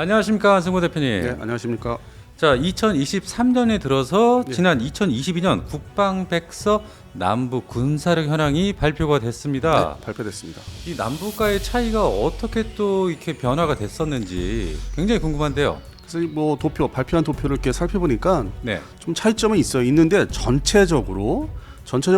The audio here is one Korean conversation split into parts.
안녕하십니까, 한승구 대표님. 네, 안녕하십니까. 자, 2023년에 들어서 네. 지난 2022년 국방백서 남북 군사력 현황이 발표가 됐습니다. 네, 발표됐습니다. 이 남북과의 차이가 어떻게 또 이렇게 변화가 됐었는지 굉장히 궁금한데요. 그래서 뭐 발표한 도표를 이렇게 살펴보니까 네. 좀 차이점은 있는데 전체적으로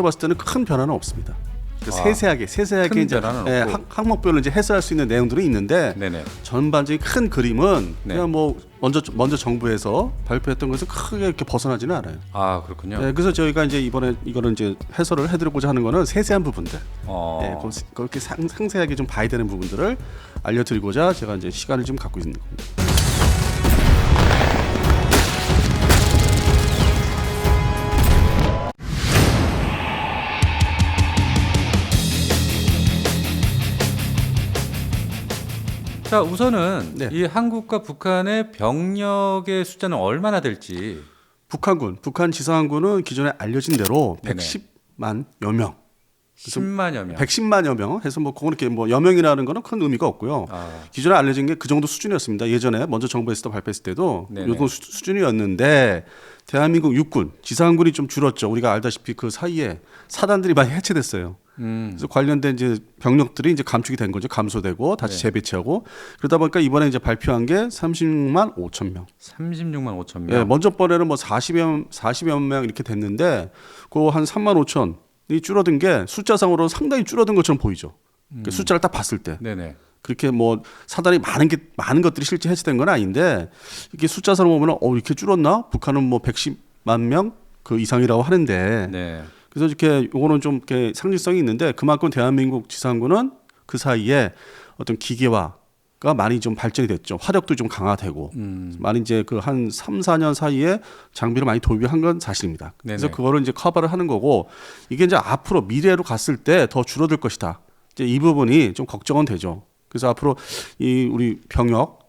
봤을 때는 큰 변화는 없습니다. 세세하게 큰 이제 변화는 없고. 항목별로 이제 해설할 수 있는 내용들이 있는데 네네. 전반적인 큰 그림은 네. 그냥 뭐 먼저 정부에서 발표했던 것에서 크게 이렇게 벗어나지는 않아요. 아, 그렇군요. 네, 그래서 저희가 이제 이번에 이거는 이제 해설을 해드리고자 하는 거는 세세한 부분들, 네, 그렇게 상세하게 좀 봐야 되는 부분들을 알려드리고자 제가 이제 시간을 좀 갖고 있는 겁니다. 자, 우선은 네. 이 한국과 북한의 병력의 숫자는 얼마나 될지. 북한 지상군은 기존에 알려진 대로 네네. 110만여 명, 10만여 명. 110만여 명 해서 뭐 그건 이렇게 뭐 여명이라는 거는 큰 의미가 없고요. 기존에 알려진 게 그 정도 수준이었습니다. 예전에 먼저 정부에서 발표했을 때도 이 네네. 정도 수준이었는데 대한민국 육군 지상군이 좀 줄었죠. 우리가 알다시피 그 사이에 사단들이 많이 해체됐어요. 그래서 관련된 이제 병력들이 이제 감축이 된 거죠. 감소되고 다시 네. 재배치하고 그러다 보니까 이번에 이제 발표한 게 36만 5천 명. 36만 5천 명. 예, 먼저 번에는 뭐 40여 명 이렇게 됐는데 그 한 3만 5천이 줄어든 게 숫자상으로는 상당히 줄어든 것처럼 보이죠. 그 숫자를 딱 봤을 때. 네네. 그렇게 뭐 사단이 많은 것들이 실제 해체된 건 아닌데 이게 숫자상으로 보면 이렇게 줄었나? 북한은 뭐 110만 명 그 이상이라고 하는데 네. 그래서 이렇게 요거는 좀 이렇게 상징성이 있는데 그만큼 대한민국 지상군은 그 사이에 어떤 기계화가 많이 좀 발전이 됐죠. 화력도 좀 강화되고 많이 이제 그 한 3, 4년 사이에 장비를 많이 도입한 건 사실입니다. 그래서 네네. 그거를 이제 커버를 하는 거고 이게 이제 앞으로 미래로 갔을 때 더 줄어들 것이다. 이제 이 부분이 좀 걱정은 되죠. 그래서 앞으로 이 우리 병역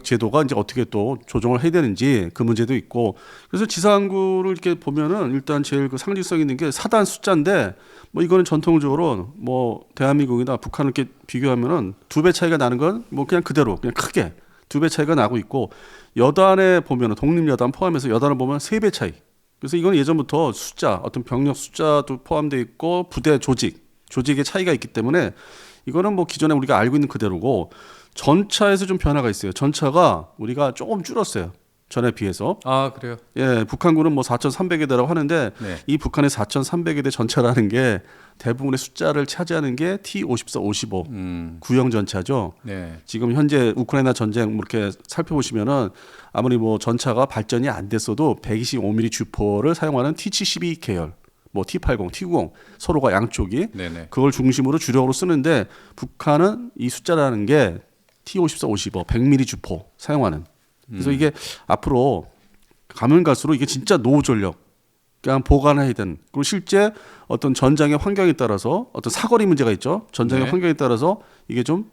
제도가 이제 어떻게 또 조정을 해야 되는지 그 문제도 있고 그래서 지상군을 이렇게 보면은 일단 제일 그 상징성 있는 게 사단 숫자인데 뭐 이거는 전통적으로 뭐 대한민국이나 북한을 이렇게 비교하면은 2배 차이가 나는 건 뭐 그냥 그대로 그냥 크게 2배 차이가 나고 있고 여단에 보면은 독립여단 포함해서 여단을 보면 3배 차이. 그래서 이건 예전부터 숫자 어떤 병력 숫자도 포함되어 있고 부대 조직의 차이가 있기 때문에 이거는 뭐 기존에 우리가 알고 있는 그대로고 전차에서 좀 변화가 있어요. 전차가 우리가 조금 줄었어요. 전에 비해서. 아, 그래요? 예, 북한군은 뭐 4,300여대라고 하는데 네. 이 북한의 4,300여대 전차라는 게 대부분의 숫자를 차지하는 게 T-54, 55 구형 전차죠. 네. 지금 현재 우크라이나 전쟁 뭐 이렇게 살펴보시면은 아무리 뭐 전차가 발전이 안 됐어도 125mm 주포를 사용하는 T-72 계열, 뭐 T-80, T-90 서로가 양쪽이 네네. 그걸 중심으로 주력으로 쓰는데 북한은 이 숫자라는 게 T-54, 55, 100mm 주포 사용하는. 그래서 이게 앞으로 가면 갈수록 이게 진짜 노후 전력 그냥 보관해야 되는. 그리고 실제 어떤 전장의 환경에 따라서 어떤 사거리 문제가 있죠. 전장의 네. 환경에 따라서 이게 좀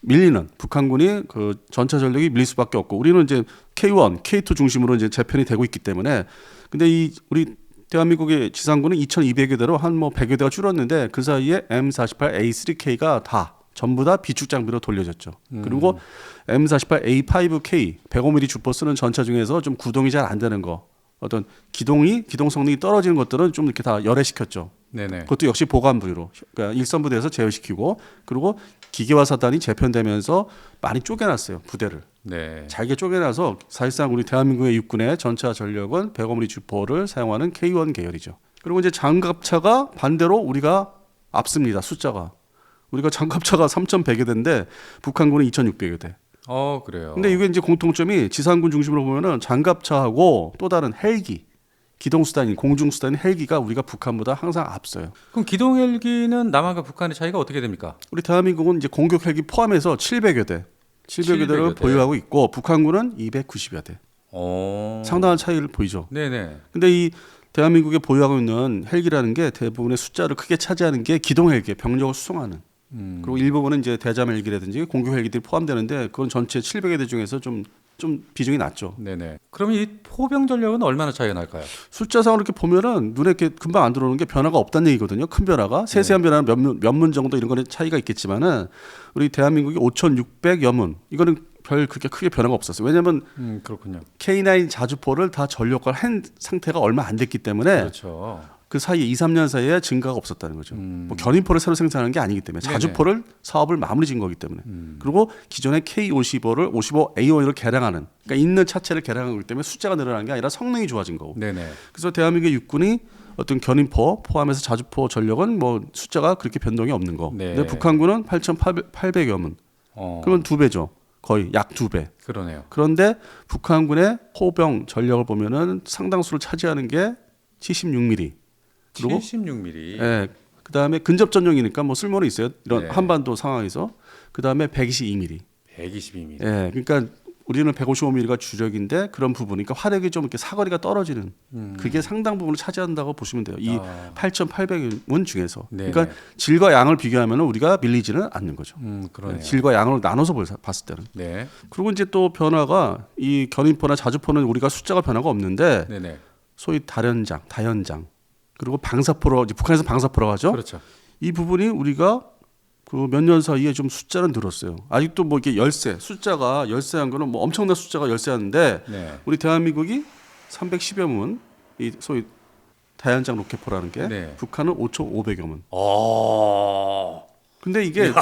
밀리는 북한군이 그 전차 전력이 밀릴 수밖에 없고 우리는 이제 K1, K2 중심으로 이제 재편이 되고 있기 때문에 근데 이 우리 대한민국의 지상군은 2,200여 대로 한 뭐 100여 대가 줄었는데 그 사이에 M48A3K가 전부 다 비축 장비로 돌려졌죠. 그리고 M48A5K 105mm 주포 쓰는 전차 중에서 좀 구동이 잘 안 되는 거, 어떤 기동 성능이 떨어지는 것들은 좀 이렇게 다 열애시켰죠. 네네. 그것도 역시 보관 부위로, 그러니까 일선 부대에서 제어시키고, 그리고 기계화 사단이 재편되면서 많이 쪼개놨어요 부대를. 네. 잘게 쪼개놔서 사실상 우리 대한민국의 육군의 전차 전력은 105mm 주포를 사용하는 K1 계열이죠. 그리고 이제 장갑차가 반대로 우리가 앞섭니다. 숫자가. 우리가 장갑차가 3,100여 대인데 북한군은 2,600여 대. 그래요. 근데 이게 이제 공통점이 지상군 중심으로 보면은 장갑차하고 또 다른 헬기, 기동수단인 공중수단인 헬기가 우리가 북한보다 항상 앞서요. 그럼 기동 헬기는 남한과 북한의 차이가 어떻게 됩니까? 우리 대한민국은 이제 공격 헬기 포함해서 700여 대, 700여 대를 700여 대. 보유하고 있고 북한군은 290여 대. 상당한 차이를 보이죠. 네네. 근데 이 대한민국에 보유하고 있는 헬기라는 게 대부분의 숫자를 크게 차지하는 게 기동 헬기, 병력을 수송하는. 그리고 일부분은 이제 대잠 헬기라든지 공격 헬기들이 포함되는데 그건 전체 700여 대 중에서 좀 비중이 낮죠. 네네. 그럼 이 포병 전력은 얼마나 차이가 날까요? 숫자상으로 이렇게 보면은 눈에 이렇게 금방 안 들어오는 게 변화가 없다는 얘기거든요. 큰 변화가 세세한 변화는 몇 문 정도 이런 거는 차이가 있겠지만은 우리 대한민국이 5,600여 문 이거는 별 그렇게 크게 변화가 없었어요. 왜냐하면 그렇군요. K9 자주포를 다 전력화를 한 상태가 얼마 안 됐기 때문에 그렇죠. 그 사이에 2, 3년 사이에 증가가 없었다는 거죠. 뭐 견인포를 새로 생산하는 게 아니기 때문에 네네. 자주포를 사업을 마무리 진 거기 때문에. 그리고 기존의 K55를 55A5로 개량하는, 그러니까 있는 차체를 개량한 거기 때문에 숫자가 늘어나는 게 아니라 성능이 좋아진 거고. 네네. 그래서 대한민국의 육군이 어떤 견인포 포함해서 자주포 전력은 뭐 숫자가 그렇게 변동이 없는 거. 네. 근데 북한군은 8,800여 문. 그러면 2배죠. 거의 약 2배. 그러네요. 그런데 북한군의 포병 전력을 보면은 상당수를 차지하는 게 76mm. 그리고 76mm. 예. 그다음에 근접 전용이니까 뭐 쓸모는 있어요. 이런 네. 한반도 상황에서. 그다음에 122mm. 122mm. 예. 그러니까 우리는 155mm가 주력인데 그런 부분, 그러니까 화력이 좀 이렇게 사거리가 떨어지는 그게 상당 부분을 차지한다고 보시면 돼요. 이 8,800문 중에서. 네네. 그러니까 질과 양을 비교하면 우리가 밀리지는 않는 거죠. 그러네요. 질과 양으로 나눠서 봤을 때는. 네. 그리고 이제 또 변화가 이 견인포나 자주포는 우리가 숫자가 변화가 없는데 네네. 소위 다연장 그리고 방사포로, 이제 북한에서 방사포라고 하죠. 그렇죠. 이 부분이 우리가 그 몇 년 사이에 좀 숫자는 늘었어요. 아직도 뭐 이게 숫자가 열세한 거는 뭐 엄청난 숫자가 열세하는데 네. 우리 대한민국이 310여 문, 이 소위 다연장 로켓포라는 게 네. 북한은 5,500여 문. 근데 네. 이게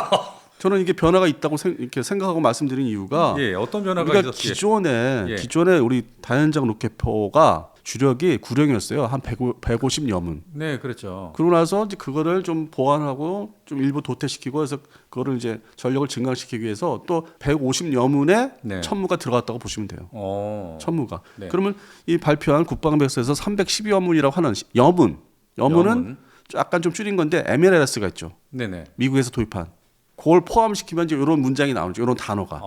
저는 이게 변화가 있다고 이렇게 생각하고 말씀드린 이유가 예, 어떤 변화가 우리가 있었어요? 기존에 우리 다연장 로켓포가 주력이 구령이었어요. 한 150여 문. 네, 그렇죠. 그러고 나서 이제 그거를 좀 보완하고 좀 일부 도태시키고 해서 그거를 이제 전력을 증강시키기 위해서 또 150여 문의 네. 천무가 들어갔다고 보시면 돼요. 천무가. 네. 그러면 이 발표한 국방백서에서 310여 문이라고 하는 여문은 여문. 약간 좀 줄인 건데 MLRS가 있죠. 네네. 미국에서 도입한. 그걸 포함시키면 이제 이런 문장이 나오죠. 이런 단어가.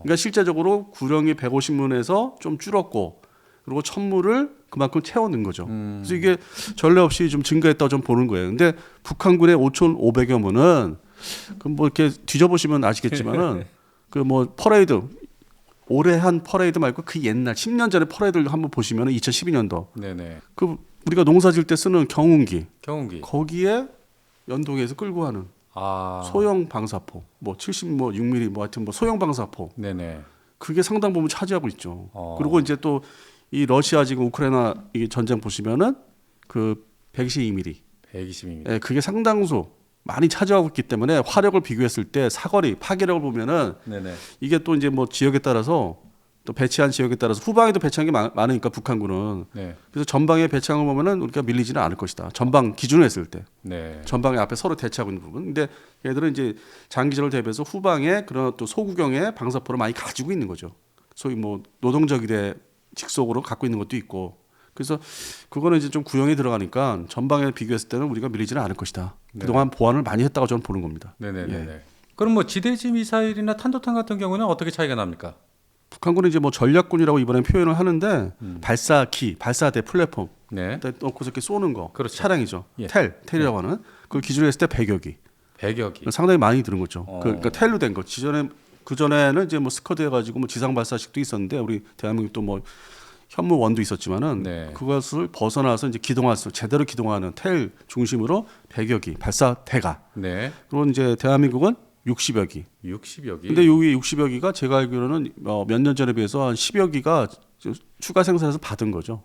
그러니까 실제적으로 구령이 150문에서 좀 줄었고 그리고 천무를 그만큼 채워 넣은 거죠. 그래서 이게 전례 없이 좀 증가했다고 좀 보는 거예요. 근데 북한군의 5,500여 문은 그 뭐 이렇게 뒤져보시면 아시겠지만은 그 뭐 퍼레이드 올해 한 퍼레이드 말고 그 옛날 10년 전에 퍼레이드를 한번 보시면은 2012년도 네네. 그 우리가 농사 지을 때 쓰는 경운기 경운기. 거기에 연동해서 끌고 하는 소형 방사포 뭐 76mm 뭐 하여튼 뭐 소형 방사포 네네. 그게 상당 부분 차지하고 있죠. 그리고 이제 또 이 러시아 지금 우크라이나 이 전쟁 보시면은 그 122mm 122mm. 예, 그게 상당수 많이 차지하고 있기 때문에 화력을 비교했을 때 사거리 파괴력을 보면은 네네. 이게 또 이제 뭐 지역에 따라서 또 배치한 지역에 따라서 후방에도 배치한 게 많으니까 북한군은 네. 그래서 전방에 배치한 걸 보면은 우리가 밀리지는 않을 것이다. 전방 기준으로 했을 때 네. 전방에 앞에 서로 대치하고 있는 부분. 근데 얘들은 이제 장기전을 대비해서 후방에 그런 또 소구경의 방사포를 많이 가지고 있는 거죠. 소위 뭐 노동적이대 직속으로 갖고 있는 것도 있고. 그래서 그거는 이제 좀 구형이 들어가니까 전방에 비교했을 때는 우리가 밀리지는 않을 것이다. 네. 그동안 보완을 많이 했다고 저는 보는 겁니다. 네네네. 예. 그럼 뭐 지대지 미사일이나 탄도탄 같은 경우는 어떻게 차이가 납니까? 북한군은 이제 뭐 전략군이라고 이번에 표현을 하는데 발사기, 발사대 플랫폼 네. 넣고서 이렇게 쏘는 거 그렇죠. 차량이죠. 예. 텔이라고 하는 그걸 기준으로 했을 때 100여 기. 100여 기. 상당히 많이 들은 거죠. 그러니까 텔로 된 거. 그 전에는 이제 뭐 스커드 해가지고 뭐 지상 발사식도 있었는데 우리 대한민국도 뭐 현무원도 있었지만은 네. 그것을 벗어나서 이제 기동할 수 제대로 기동하는 텔 중심으로 100여 기 발사대가. 네. 그리고 이제 대한민국은 60여 기. 60여 기. 근데 여기 60여 기가 제가 알기로는 몇 년 전에 비해서 한 10여 기가 추가 생산해서 받은 거죠.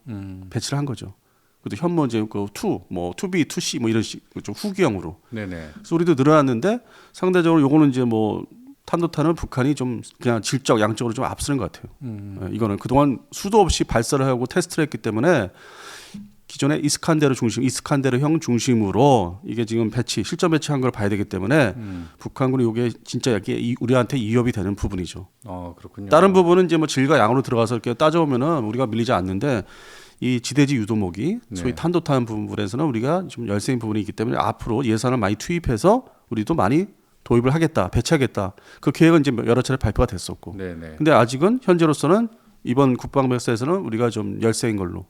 배치를 한 거죠. 그것도 현무 이제 그 2B, 2C 뭐 이런 식 좀 후기형으로. 네네. 그래서 우리도 늘어났는데 상대적으로 요거는 이제 뭐 탄도탄은 북한이 좀 그냥 질적 양적으로 좀 앞서는 것 같아요. 이거는 그동안 수도 없이 발사를 하고 테스트를 했기 때문에 기존에 이스칸데르형 중심으로 이게 지금 실전 배치한 걸 봐야 되기 때문에 북한군이 이게 진짜 이게 우리한테 이협이 되는 부분이죠. 그렇군요. 다른 부분은 이제 뭐 질과 양으로 들어가서 이렇게 따져보면은 우리가 밀리지 않는데 이 지대지 유도목이 소위 탄도탄 부분에서는 우리가 좀 열세인 부분이 있기 때문에 앞으로 예산을 많이 투입해서 우리도 많이 도입을 하겠다, 배치하겠다. 그 계획은 이제 여러 차례 발표가 됐었고. 네네. 근데 아직은 현재로서는 이번 국방백서에서는 우리가 좀 열세인 걸로.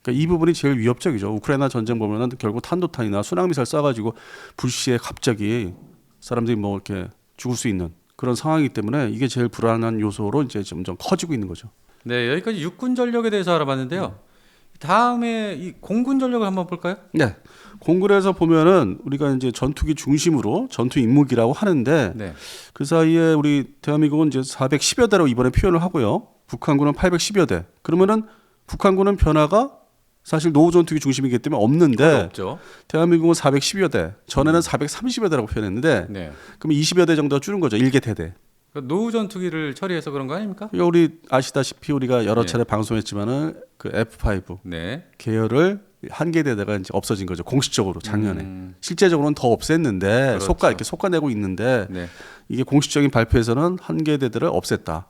그러니까 이 부분이 제일 위협적이죠. 우크라이나 전쟁 보면은 결국 탄도탄이나 순항미사일 쏴가지고 불시에 갑자기 사람들이 뭐 이렇게 죽을 수 있는 그런 상황이기 때문에 이게 제일 불안한 요소로 이제 점점 커지고 있는 거죠. 네, 여기까지 육군 전력에 대해서 알아봤는데요. 다음에 이 공군 전력을 한번 볼까요? 네. 공군에서 보면은 우리가 이제 전투기 중심으로 전투 임무기라고 하는데 네. 그 사이에 우리 대한민국은 이제 410여 대로 이번에 표현을 하고요. 북한군은 810여 대. 그러면은 북한군은 변화가 사실 노후 전투기 중심이기 때문에 없는데 없죠. 대한민국은 410여 대. 전에는 430여 대라고 표현했는데 네. 그럼 20여 대 정도 줄은 거죠. 1개 대대. 그러니까 노후 전투기를 처리해서 그런 거 아닙니까? 그러니까 우리 아시다시피 우리가 여러 네. 차례 방송했지만은 그 F5 네. 계열을 한 개 대대가 이제 없어진 거죠. 공식적으로 작년에. 실제적으로는 더 없앴는데 그렇죠. 이렇게 속아내고 있는데 네. 이게 공식적인 발표에서는 한 개 대대를 없앴다.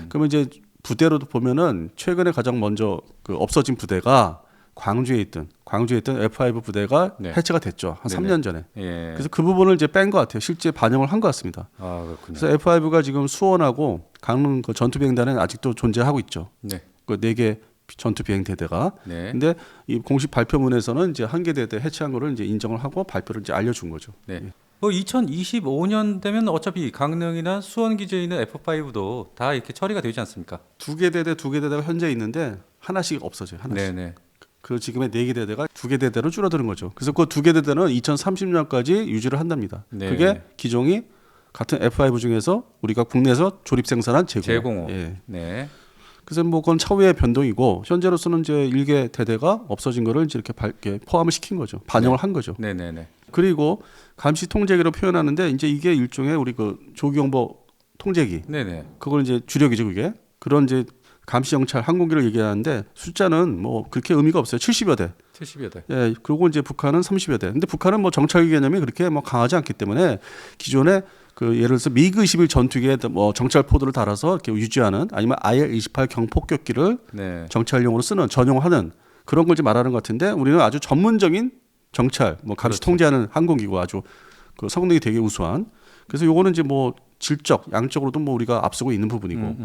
그러면 이제 부대로도 보면은 최근에 가장 먼저 그 없어진 부대가 광주에 있던 F5 부대가 네. 해체가 됐죠. 한 네네. 3년 전에. 예. 그래서 그 부분을 이제 뺀 것 같아요. 실제 반영을 한 것 같습니다. 아, 그렇군요. 그래서 F5가 지금 수원하고 강릉 그 전투 비행단은 아직도 존재하고 있죠. 네. 그 4개 전투 비행 대대가. 네. 근데 이 공식 발표문에서는 이제 한 개 대대 해체한 거를 이제 인정을 하고 발표를 이제 알려준 거죠. 네. 2025년 되면 어차피 강릉이나 수원 기지에 있는 F5도 다 이렇게 처리가 되지 않습니까? 두 개 대대가 현재 있는데 하나씩 없어져요. 하나씩. 네, 네. 그 지금의 4개 대대가 2개 대대로 줄어드는 거죠. 그래서 그 2개 대대는 2030년까지 유지를 한답니다. 네. 그게 기종이 같은 F5 중에서 우리가 국내에서 조립 생산한 제공호. 예. 네. 그래서 뭐 그건 차후의 변동이고 현재로서는 이제 1개 대대가 없어진 거를 이제 이렇게 포함을 시킨 거죠. 반영을 한 거죠. 네, 네, 네. 그리고 감시 통제기로 표현하는데 이제 이게 일종의 우리 그 조기경보 통제기. 네, 네. 그걸 이제 주력이죠, 그게. 그런 이제 감시 영찰 항공기를 얘기하는데 숫자는 뭐 그렇게 의미가 없어요. 70여 대. 70여 대. 예, 그리고 이제 북한은 30여 대. 근데 북한은 뭐 정찰기 개념이 그렇게 뭐 강하지 않기 때문에 기존에 그 예를 들어서 미그 21 전투기에 뭐 정찰 포드를 달아서 이렇게 유지하는 아니면 IL-28 경폭격기를 네. 정찰용으로 쓰는 전용하는 그런 걸 이제 말하는 것 같은데 우리는 아주 전문적인 정찰, 뭐 감시 그렇죠. 통제하는 항공기고 아주 그 성능이 되게 우수한. 그래서 요거는 이제 뭐 질적, 양적으로도 뭐 우리가 앞서고 있는 부분이고.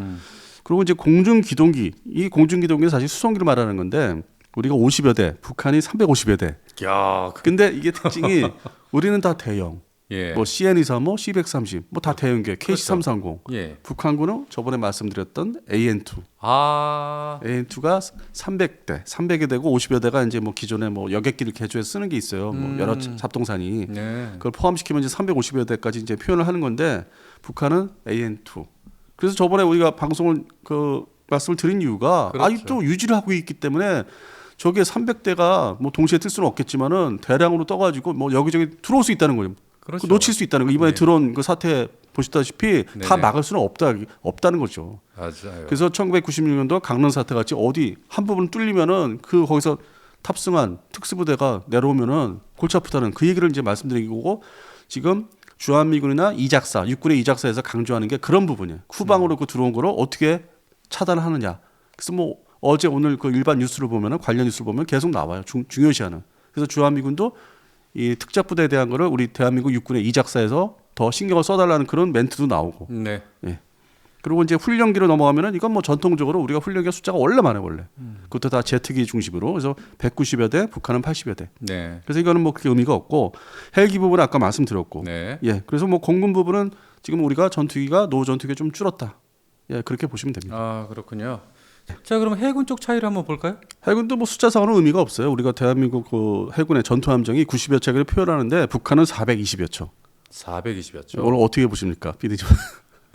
그리고 이제 공중 기동기, 이 공중 기동기는 사실 수송기를 말하는 건데 우리가 50여 대, 북한이 350여 대. 야, 근데 이게 특징이 우리는 다 대형. 예. 뭐 CN235, C130, 뭐 다 대형계, KC330. 예. 북한군은 저번에 말씀드렸던 AN2. 아, AN2가 300대, 300여 대고 50여 대가 이제 뭐 기존에 뭐 여객기를 개조해서 쓰는 게 있어요. 뭐 여러 잡동산이. 네. 그걸 포함시키면 이제 350여 대까지 이제 표현을 하는 건데 북한은 AN2. 그래서 저번에 우리가 방송을 그 말씀을 드린 이유가 그렇죠. 아직도 유지를 하고 있기 때문에 저게 300대가 뭐 동시에 뜰 수는 없겠지만은 대량으로 떠가지고 뭐 여기저기 들어올 수 있다는 거예요. 그렇죠. 놓칠 수 있다는 거. 이번에 네. 들어온 그 사태 보시다시피 다 네네. 막을 수는 없다는 거죠. 맞아요. 그래서 1996년도 강릉 사태 같이 어디 한 부분 뚫리면은 그 거기서 탑승한 특수부대가 내려오면은 골치 아프다는 그 얘기를 이제 말씀드린 거고 지금 주한미군이나 이작사, 육군의 이작사에서 강조하는 게 그런 부분이에요. 후방으로 그 들어온 거를 어떻게 차단하느냐. 그래서 뭐 어제 오늘 그 일반 뉴스를 보면은 관련 뉴스를 보면 계속 나와요. 중요시하는. 그래서 주한미군도 이 특작부대에 대한 거를 우리 대한민국 육군의 이작사에서 더 신경을 써달라는 그런 멘트도 나오고. 네. 예. 그리고 이제 훈련기로 넘어가면은 이건 뭐 전통적으로 우리가 훈련기 숫자가 원래 많아요, 원래. 그것도 다 제트기 중심으로. 그래서 190여 대, 북한은 80여 대. 네. 그래서 이거는 뭐 그렇게 의미가 없고 헬기 부분은 아까 말씀드렸고. 네. 예. 그래서 뭐 공군 부분은 지금 우리가 전투기가 노후 전투기가 좀 줄었다. 예, 그렇게 보시면 됩니다. 아, 그렇군요. 자, 그럼 해군 쪽 차이를 한번 볼까요? 해군도 뭐 숫자상으로는 의미가 없어요. 우리가 대한민국 그 해군의 전투함정이 90여 척을 표현하는데 북한은 420여 척. 420였죠. 오늘 어떻게 보십니까, 비디님?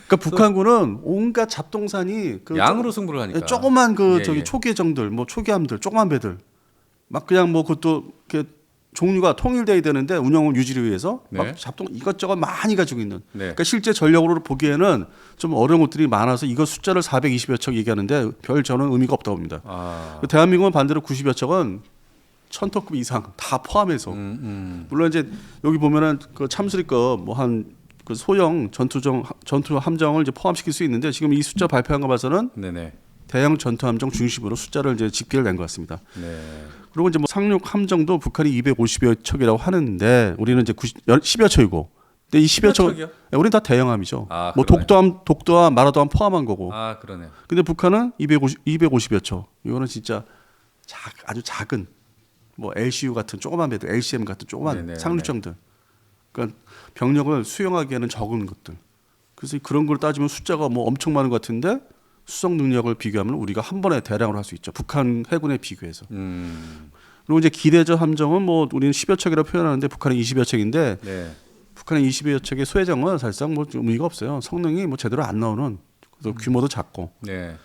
그러니까 북한군은 온갖 잡동산이 그 양으로 승부를 하니까. 조그만 그 예, 저기 예. 초계정들, 뭐 초계함들, 조그만 배들 막 그냥 뭐 그것도 이렇게 종류가 통일돼야 되는데 운영을 유지를 위해서 네. 막 잡동 이것저것 많이 가지고 있는. 네. 그러니까 실제 전력으로 보기에는 좀 어려운 것들이 많아서 이거 숫자를 420여 척 얘기하는데 별 저는 의미가 없다고 봅니다. 아. 대한민국은 반대로 90여 척은 1000톤급 이상 다 포함해서 물론 이제 여기 보면은 그 참수리급 뭐 한 그 소형 전투 함정을 이제 포함시킬 수 있는데 지금 이 숫자 발표한 거 봐서는 네네. 대형 전투 함정 중심으로 숫자를 이제 집계를 낸 것 같습니다. 네. 그리고 이제 뭐 상륙 함정도 북한이 250여 척이라고 하는데 우리는 이제 10여 척이고. 근데 이 10여 척 척이요? 우리는 다 대형함이죠. 아, 뭐 그러네. 독도함, 마라도함 포함한 거고. 아, 그러네. 근데 북한은 250여 척. 이거는 진짜 아주 작은 뭐 LCU 같은 조그만 배들, LCM 같은 조그만 네네, 상륙정들. 그러니까 병력을 수용하기에는 적은 것들. 그래서 그런 걸 따지면 숫자가 뭐 엄청 많은 것 같은데 수송 능력을 비교하면 우리가 한 번에 대량으로 할 수 있죠. 북한 해군에 비교해서. 음. 그리고 이제 기대적 함정은 뭐 우리는 10여 척이라고 표현하는데 북한은 20여 척인데 네. 북한의 20여 척의 소해정은 사실상 뭐 좀 의미가 없어요. 성능이 뭐 제대로 안 나오는 또 규모도 작고. 네.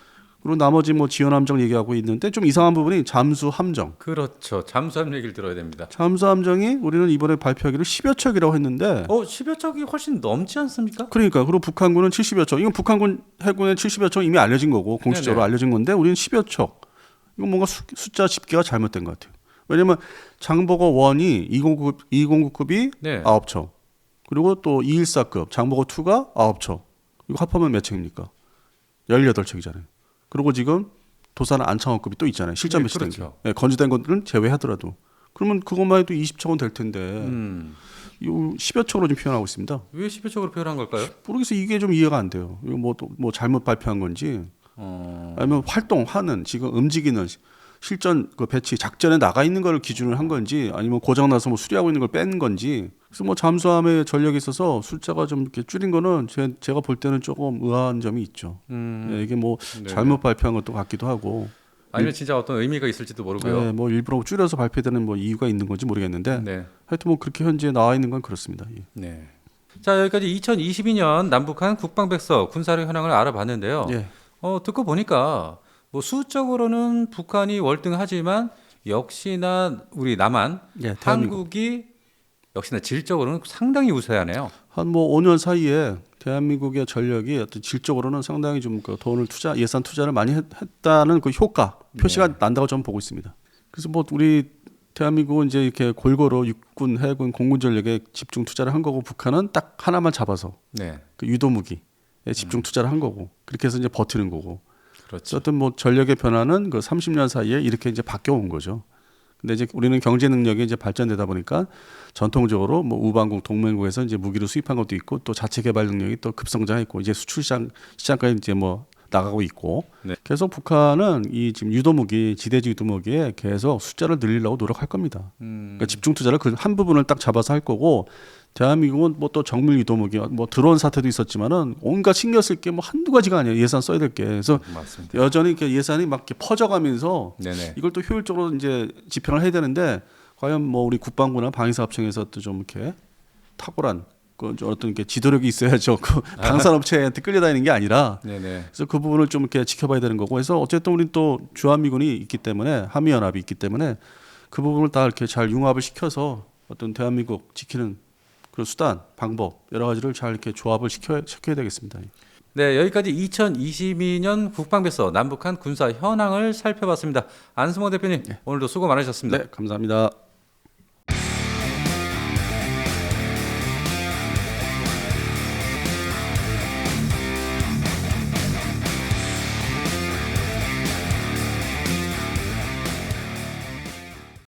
그리고 나머지 뭐 지원 함정 얘기하고 있는데 좀 이상한 부분이 잠수 함정. 그렇죠. 잠수함 얘기를 들어야 됩니다. 잠수 함정이 우리는 이번에 발표하기로 10여 척이라고 했는데 10여 척이 훨씬 넘지 않습니까? 그러니까 그리고 북한군은 70여 척. 이건 북한군 해군의 70여 척 이미 알려진 거고 공식적으로 네네. 알려진 건데 우리는 10여 척. 이건 뭔가 숫자 집계가 잘못된 것 같아요. 왜냐면 장보고 1이 209급이 네. 9척. 그리고 또 214급 장보고 2가 9척. 이거 합하면 몇 척입니까? 18척이잖아요. 그리고 지금 도산 안창호급이 또 있잖아요. 실전 네, 배치된 그렇죠. 게. 예, 건조된 것들은 제외하더라도. 그러면 그것만 해도 20척은 될 텐데 이 10여 척으로 좀 표현하고 있습니다. 왜 10여 척으로 표현한 걸까요? 모르겠어 이게 좀 이해가 안 돼요. 이거 뭐 잘못 발표한 건지 아니면 활동하는 지금 움직이는 실전 그 배치 작전에 나가 있는 걸 기준으로 한 건지 아니면 고장 나서 뭐 수리하고 있는 걸 뺀 건지. 그래서 뭐 잠수함의 전력에 있어서 숫자가 좀 이렇게 줄인 거는 제가 볼 때는 조금 의아한 점이 있죠. 예, 이게 뭐 네. 잘못 발표한 것도 같기도 하고. 아니면 진짜 어떤 의미가 있을지도 모르고요. 네, 뭐 일부러 줄여서 발표되는 뭐 이유가 있는 건지 모르겠는데 네. 하여튼 뭐 그렇게 현재 나와 있는 건 그렇습니다. 예. 네. 자, 여기까지 2022년 남북한 국방백서 군사력 현황을 알아봤는데요. 예. 듣고 보니까 뭐 수적으로는 북한이 월등하지만 역시나 우리 남한, 예, 대한민국. 한국이 역시나 질적으로는 상당히 우세하네요. 한 뭐 5년 사이에 대한민국의 전력이 어떤 질적으로는 상당히 좀 그 돈을 예산 투자를 많이 했다는 그 효과 표시가 난다고 저는 보고 있습니다. 그래서 뭐 우리 대한민국은 이제 이렇게 골고루 육군, 해군, 공군 전력에 집중 투자를 한 거고 북한은 딱 하나만 잡아서 네. 그 유도무기에 집중 투자를 한 거고 그렇게 해서 이제 버티는 거고. 그렇죠. 어떤 뭐 전력의 변화는 그 30년 사이에 이렇게 이제 바뀌어 온 거죠. 근데 이제 우리는 경제 능력이 이제 발전되다 보니까 전통적으로 뭐 우방국 동맹국에서 이제 무기를 수입한 것도 있고 또 자체 개발 능력이 또 급성장했고 이제 수출 시장까지 이제 뭐 나가고 있고 네. 계속 북한은 이 지금 유도무기 지대지 유도무기에 계속 숫자를 늘리려고 노력할 겁니다. 그러니까 집중 투자를 그 한 부분을 딱 잡아서 할 거고 대한민국은 뭐 또 정밀 유도무기 뭐 드론 사태도 있었지만은 온갖 신경 쓸 게 뭐 한두 가지가 아니에요. 예산 써야 될 게. 그래서 맞습니다. 여전히 이렇게 예산이 막 이렇게 퍼져가면서 네네. 이걸 또 효율적으로 이제 집행을 해야 되는데 과연 뭐 우리 국방부나 방위사업청에서 또 좀 이렇게 탁월한 그 어떤 게 지도력이 있어야죠. 그 방산업체한테 끌려다니는 게 아니라 네네. 그래서 그 부분을 좀 이렇게 지켜봐야 되는 거고 해서 어쨌든 우리 또 주한미군이 있기 때문에 한미연합이 있기 때문에 그 부분을 다 이렇게 잘 융합을 시켜서 어떤 대한민국 지키는 그런 수단, 방법 여러 가지를 잘 이렇게 조합을 시켜야 되겠습니다. 네, 여기까지 2022년 국방백서 남북한 군사 현황을 살펴봤습니다. 안승호 대표님, 오늘도 수고 많으셨습니다. 네, 감사합니다.